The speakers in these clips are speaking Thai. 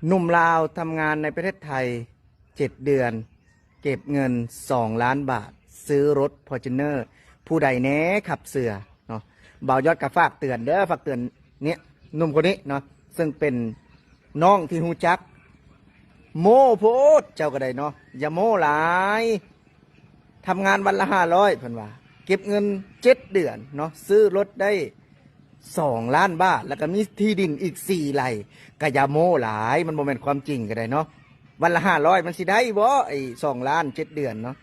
หนุ่มลาวทำงานในประเทศไทย7 เดือนเก็บเงิน2 ล้านบาทซื้อรถฟอร์จูเนอร์ผู้ใดแน่ขับเสือเนาะบ่าวยอดกับฝากเตือนเด้อฝากเตือนเนี่ยหนุ่มคนนี้เนาะซึ่งเป็นน้องที่ฮู้จักโม่โพดเจ้าก็ได้เนาะอย่าโม่หลายทำงานวันละ500เพิ่นว่าเก็บเงิน7 เดือนเนาะซื้อรถได้2 ล้านบาทแล้วก็มีที่ดินอีก4 ไร่ก็อย่าโม้หลายมันบ่แม่นความจริงก็ได้เนาะวันละ500มันสิได้บ่ไอ้2 ล้าน 7 เดือนเนาะ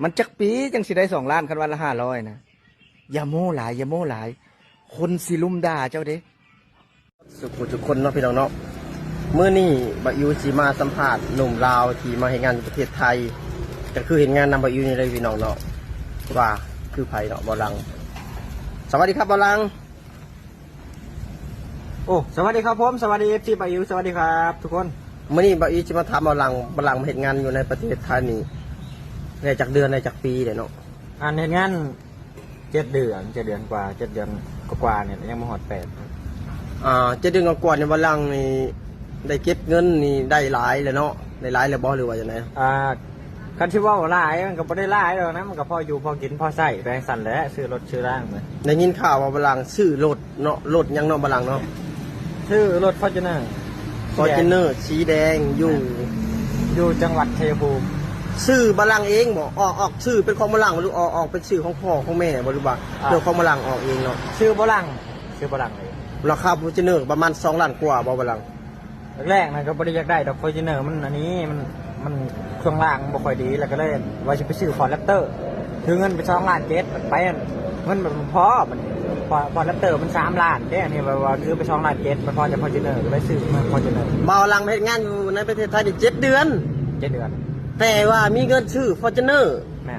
มันจักปีจังสิได้2 ล้านคันวันละ500นะอย่าโม้หลายอย่าโม้หลายคนสิลุมด่าเจ้าเด้สุขุทุกคนเนาะพี่น้องเนาะมื้อนี้บะยูสิมาสัมภาษณ์หนุ่มลาวที่มาเฮ็ดงานในประเทศไทยก็คือเห็นงานนำบะยูนี่เลยพี่น้องเนาะว่าคือไผเนาะบ่ลังสวัสดีครับบ่ลังโอ้สวัสดีครับผมสวัสดีเอฟซีปายุสวัสดีครับทุกคน มื้อนี้บะยูสิมาถามบ่ลังมาเฮ็ดงานอยู่ในประเทศไทยนี่ได้จากเดือนได้จากปีเด้เนาะเห็นงาน7 เดือนกว่า7 เดือนกว่าเนี่ยยังมาหอด87 เดือนกว่าๆเนี่ยบ่ลังนี่ได้เก็บเงินนี่ได้หลายเลยเนาะได้หลายแล้วบ่หรือว่าจังได๋คันที่ว่าหลายมันก็บ่ได้หลายหรอกนะมันก็พออยู่พอกินพอใช้ไปสั่นแหละซื้อรถซื้อร่างเลย ได้ยินข่าวว่าบ่ลังซื้อรถเนาะรถยังเนาะบ่ลังเนาะซื้อรถ Fortuner สีแดงอยู่จังหวัดชัยภูมิชื่อบลังเองบอกออกชื่อเป็นของบลังหรือออกเป็นชื่อของพ่อของแม่บริบาเดี๋ยวของบลังออกเองเนาะชื่อบลังเลยราคาฟูจิเนอร์ประมาณ2 ล้านกว่าบลังแรกนะก็บ่ได้อยากได้ดอก Fortuner มันอันนี้มันเครื่องล่างบ่ค่อยดีแล้วก็เลยว่าจะไปซื้อ Ford Raptor ถือเงินไป2 ล้าน7ไปเงินมันพอมันFord Raptor มัน3 ล้านเด้อันนี้ว่าซื้อไป2 ล้าน7มันพอจะ Fortuner ก็เลยซื้อมา Fortuner บลังเฮ็ดงานอยู่ในประเทศไทย7 เดือน7 เดือนแต่ว่ามีเงินซื้อฟอร์จูเนอร์แม่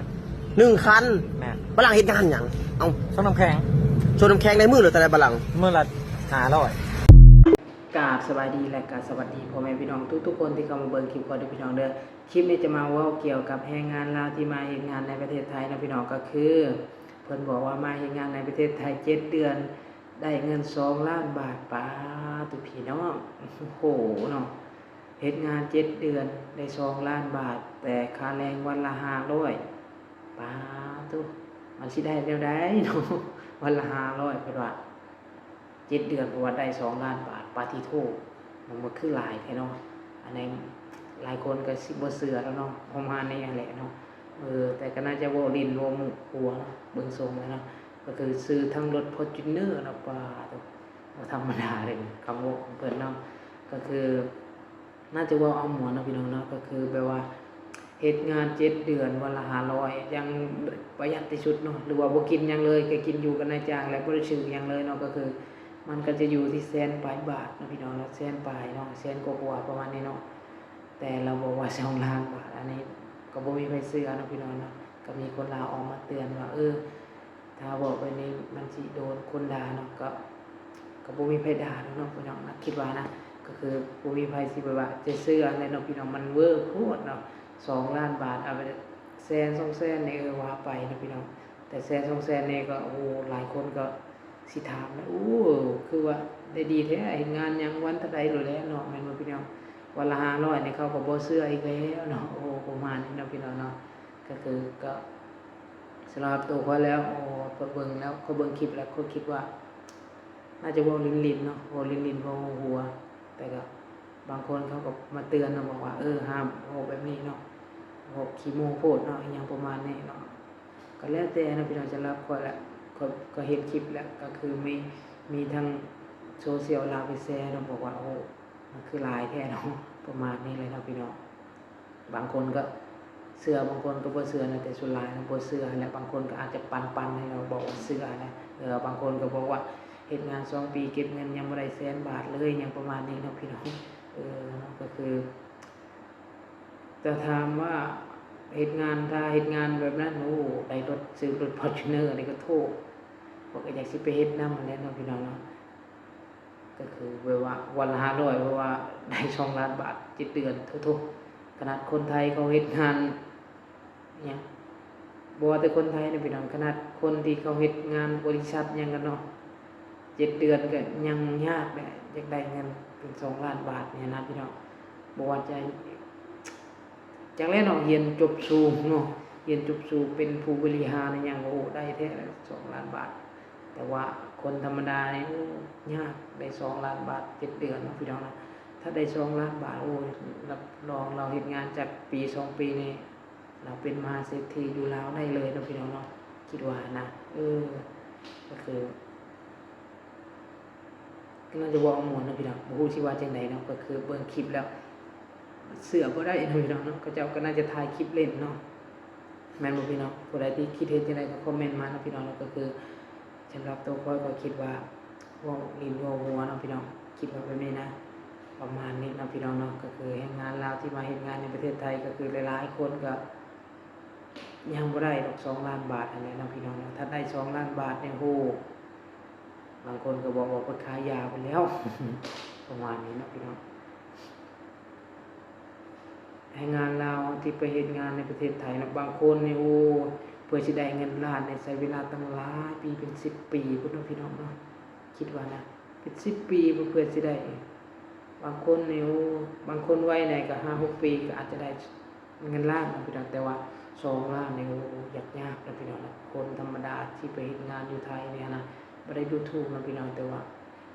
1 คันแม่บลังเฮ็ดงานหยังเอาส่งน้ำแข็งชนน้ำแข็งในมือหรือแต่บลังมื้อละ500กราบสวัสดีและกราบสวัสดีพ่อแม่พี่น้องทุกๆคนที่เข้ามาเบิ่งคลิปก่อนด้วยพี่น้องเด้อคลิปนี้จะมาเว้าเกี่ยวกับแรงงานลาวที่มาเฮ็ดงานในประเทศไทยนะพี่น้องก็คือเพิ่นบอกว่ามาเฮ็ดงานในประเทศไทย7 เดือนได้เงิน2 ล้านบาทป้าตุพี่น้องโอ้โหเนาะเฮ็ดงาน7 เดือนได้2 ล้านบาทแต่ค่าแรงวันละ500ป้าตุมันสิได้แนวใดเนาะวันละ500เพิ่นว่า7 เดือนเพราะว่าได้2 ล้านบาทปาทิโทมันบ่คือหลายแท้เนาะอันนี้หลายคนก็สิบ่เชื่อแล้วเนาะประมาณนี้แหละเนาะแต่ก็น่าจะเว้าลิ้นรวมหัวเนาะเบิ่งทรงแล้วเนาะก็คือซื้อทั้งรถ Fortuner เนาะป้าบ่ธรรมดาเลยคำว่าของเพิ่นเนาะก็คือน่าจะเว้าเอาหมอนเนาะพี่น้องเนาะก็คือแปลว่าเฮ็ดงาน7 เดือนวันละ500ยังประหยัดที่สุดเนาะหรือว่าบ่กินหยังเลยก็กินอยู่กับนายจ้างและบ่ได้ซื้อหยังเลยเนาะก็คือมันก็จะอยู่ที่100,000 บาทนะพี่น้องเนาะ100,000เนาะ100,000กว่าประมาณนี้เนาะแต่เราบอกว่า2 ล้านบาทอันนี้ก็บ่มีใครเชื่อนะพี่น้องเนาะก็มีคนลาวออกมาเตือนว่าถ้าบอกไปนี้มันสิโดนคนด่าเนาะก็บ่มีใครด่าเนาะพี่น้องนะคิดว่านะก็คือบ่มีใครสิแบบว่าจะเชื่ออะไรเนาะพี่น้องมันเวอร์โคตรเนาะ2 ล้านบาทเอาไป100,000 200,000นี่ว่าไปนะพี่น้องแต่100,000 200,000นี่ก็โอ้หลายคนก็สิถามนะคือว่าได้ดีแท้เฮ็ดงานยังวันเท่าใดโลแล้วเนาะแม่นบ่พี่น้องวันละ500นี่เขาก็บ่เชื่ออีกแล้วเนาะประมาณนี้เนาะพี่น้องเนาะก็คือก็สำหรับตัวเขาแล้วก็เบิ่งแล้วเขาเบิ่งคลิปแล้วเขาคิดว่าน่าจะเว้าลิ้นๆเนาะเว้าลิ้นๆเว้าหัวแต่ก็บางคนเขาก็มาเตือนเนาะบอกว่าห้ามเว้าแบบนี้เนาะเว้าขี้โม้โพดเนาะอีหยังประมาณนี้เนาะก็แล้วแต่นะพี่น้องจะรับข้อยละก็เห็นคลิปแล้วก็คือมีทั้งโซเชียลลาวไปแชร์เนาะบอกว่ามันคือหลายแท้เนาะประมาณนี้เลยเนาะพี่น้องบางคนก็เชื่อบางคนก็บ่เชื่อนะแต่ส่วนหลายนะบ่เชื่อและบางคนก็อาจจะปันให้เราบอกว่าเชื่อนะบางคนก็บอกว่าเฮ็ดงาน2 ปีเก็บเงินยังบ่ได้100,000 บาทเลยยังประมาณนี้เนาะพี่น้องก็คือจะถามว่าถ้าเฮ็ดงานแบบนั้นได้รถซื้อรถ Fortuner นี่ก็โทษบอกอยากสิไปเฮ็ดนำนั่นแหละเนาะพี่น้องเนาะก็คือแบบว่าวันละ500เพราะว่าได้2 ล้านบาท7 เดือนโทษขนาดคนไทยเขาเฮ็ดงานหยังบ่ว่าแต่คนไทยนะพี่น้องขนาดคนที่เขาเฮ็ดงานบริษัทหยังกันเนาะ7 เดือนก็ยังยากแหละอยากได้เงิน เป็น2 ล้านบาทเนี่ยนะพี่น้องบ่ว่าจะจากแรกเนาะเรียนจบสูงเนาะเรียนจบสูงเป็นผู้บริหารอย่างโอ้ได้แท้2 ล้านบาทแต่ว่าคนธรรมดาเนี่ยยากได้2 ล้านบาท7 เดือนเนาะพี่น้องนะถ้าได้2 ล้านบาทโอ้รับรองเราเฮ็ดงานจากปี2 ปีนี่เราเป็นมหาเศรษฐีอยู่ลาวได้เลยเนาะพี่น้องเนาะคิดว่านะก็คือก็น่าจะบอกหมดนะพี่น้องบ่ฮู้สิว่าจังไดเนาะก็คือเบิ่งคลิปแล้วเสือบ่ได้เนาะพี่น้องเนาะก็เจ้าก็น่าจะถ่ายคลิปเล่นเนาะแม่นบ่พี่น้องผู้ใดที่คิดเห็นจังไดก็คอมเมนต์มาเนาะพี่น้องแล้วก็คือสำหรับตัวข้อยก็คิดว่าเว้าลิ้นเว้าหัวเนาะพี่น้องคิดว่าแบบนี้นะประมาณนี้เนาะพี่น้องเนาะก็คือแรงงานลาวที่มาเฮ็ดงานในประเทศไทยก็คือหลายๆคนก็ยังบ่ได้ดอก2 ล้านบาทอันนี้เนาะพี่น้องเนาะถ้าได้2 ล้านบาทเนี่ยโหบางคนก็บอกว่าไปขายยาไปแล้ว ประมาณนี้เนาะพี่น้องแรงงานลาวที่ไปเฮ็ดงานในประเทศไทยนะบางคนนี่โอ้เพื่อสิได้เงินล้านเนี่ยใช้เวลาตั้งหลายปีเป็น10 ปีพุ่นเนาะพี่น้องเนาะคิดว่านะเป็น10 ปีเพื่อสิได้บางคนนี่โอ้บางคนวัยไหนก็5-6 ปีก็อาจจะได้เงินล้านเนาะพี่น้องแต่ว่า2 ล้านนี่โอ้ยากเนาะพี่น้องนะคนธรรมดาที่ไปเฮ็ดงานอยู่ไทยเนี่ยนะบ่ได้ดูถูกเนาะพี่น้องแต่ว่า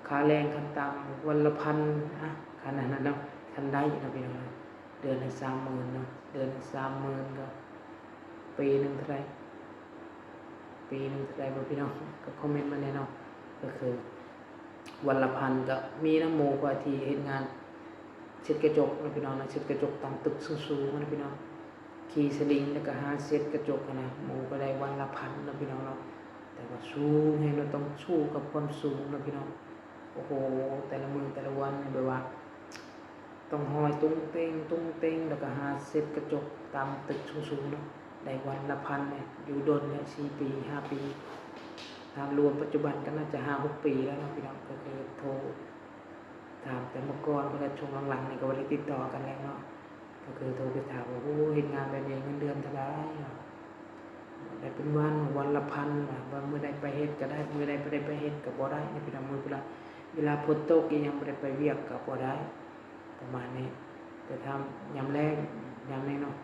ค่าแรงขั้นต่ำวันละพันขนาดนั้นเนาะทันได้เนาะพี่น้องนะเดือนละ30,000เนาะเดือนละ30,000ก็ปีนึงเท่าไหร่ปีนึงเท่าไหร่บ่พี่น้องก็คอมเมนต์มาแน่เนาะก็คือวันละพันก็มีน้ำหมู่กว่าที่เฮ็ดงานเช็ดกระจกเนาะพี่น้องนะเช็ดกระจกตามตึกสูงๆเนาะพี่น้องขี่สลิงแล้วก็หาเช็ดกระจกนะหมู่ก็ได้วันละพันเนาะพี่น้องเนาะแต่ว่าสูงให้เราต้องสู้กับความสูงนะพี่น้องโอ้โหแต่ละมื้อแต่ละวันนี่แบบว่าต้องหอยตุ้งเต้งแล้วก็หาเซ็ตกระจกตามตึกสูงๆเนาะได้วันละพันเนี่ยอยู่ดนเนี่ย4 ปี5 ปีถ้ารวมปัจจุบันก็น่าจะ5-6 ปีแล้วเนาะพี่น้องก็คือโทรถามแต่เมื่อก่อนก็ช่วงหลังๆนี่ก็บ่ได้ติดต่อกันแล้วเนาะก็คือโทรไปถามว่าโอ้เฮ็ดงานแบบนี้เงินเดือนเท่าไหร่ได้เป็นวันละพันว่ามื้อใดไปเฮ็ดก็ได้มื้อใดบ่ได้ไปเฮ็ดก็บ่ได้นี่พี่น้องมื้อเวลาฝนตกอีหยังบ่ได้ไปเวียกก็บ่ได้ประมาณนี้แต่ถ้ายามแล้งยามนี้เนาะ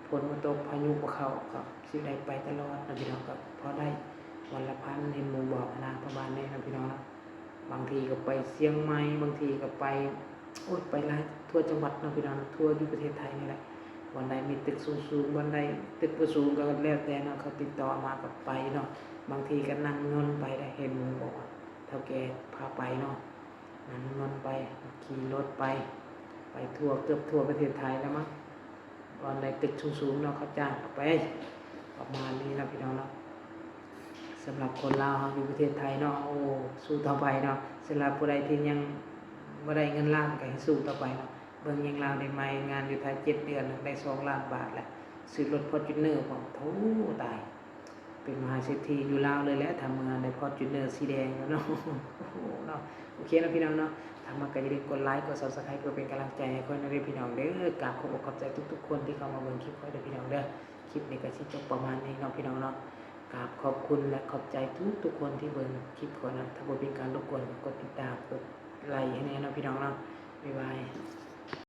ฝนมันตกพายุบ่เข้าก็สิได้ไปตลอดนะพี่น้องก็พอได้วันละพันเห็นหมู่บอกนะประมาณนี้นะพี่น้องนะบางทีก็ไปเชียงใหม่บางทีก็ไปไปหลายทั่วจังหวัดนะพี่น้องทั่วอยู่ประเทศไทยนี่แหละวันใดมีตึกสูงๆวันใดตึกบ่สูงก็แล้วแต่เนาะเขาติดต่อมาก็ไปเนาะบางทีก็นั่งนอนไปได้เห็นหมู่บอกว่าเฒ่าแก่พาไปเนาะนั่งนอนไปขี่รถไปทั่วเกือบทั่วประเทศไทยแล้วมั้งวันใดตึกสูงๆเนาะเขาจ้างไปประมาณนี้นะพี่น้องเนาะสำหรับคนลาวอยู่ประเทศไทยเนาะโอ้สู้ต่อไปเนาะสำหรับผู้ใดที่ยังบ่ได้เงินล้านก็ให้สู้ต่อไปเนาะเบิ่งยังลาวได้ใหม่งานอยู่ไทย7 เดือนได้2 ล้านบาทแหละซื้อรถ Fortuner ของโธ่ตายเป็นมหาเศรษฐีอยู่ลาวเลยแหละทำงานใน Fortuner สีแดงเนาะโอ้โหเนาะโอเคนะพี่น้องเนาะทำมาก็อย่าลืมกดไลค์กด Subscribe เพื่อเป็นกำลังใจให้คนนะพี่น้องเด้อกราบขอบใจทุกๆคนที่เข้ามาเบิ่งคลิปค่อยเด้อพี่น้องเด้อคลิปนี้ก็สิจบประมาณนี้เนาะพี่น้องเนาะกราบขอบคุณและขอบใจทุกคนที่เบิ่งคลิปก่อนนะถ้าบ่เป็นการรบกวนกดติดตามกดไลค์ให้แน่เนาะพี่น้องเนาะบ๊ายบาย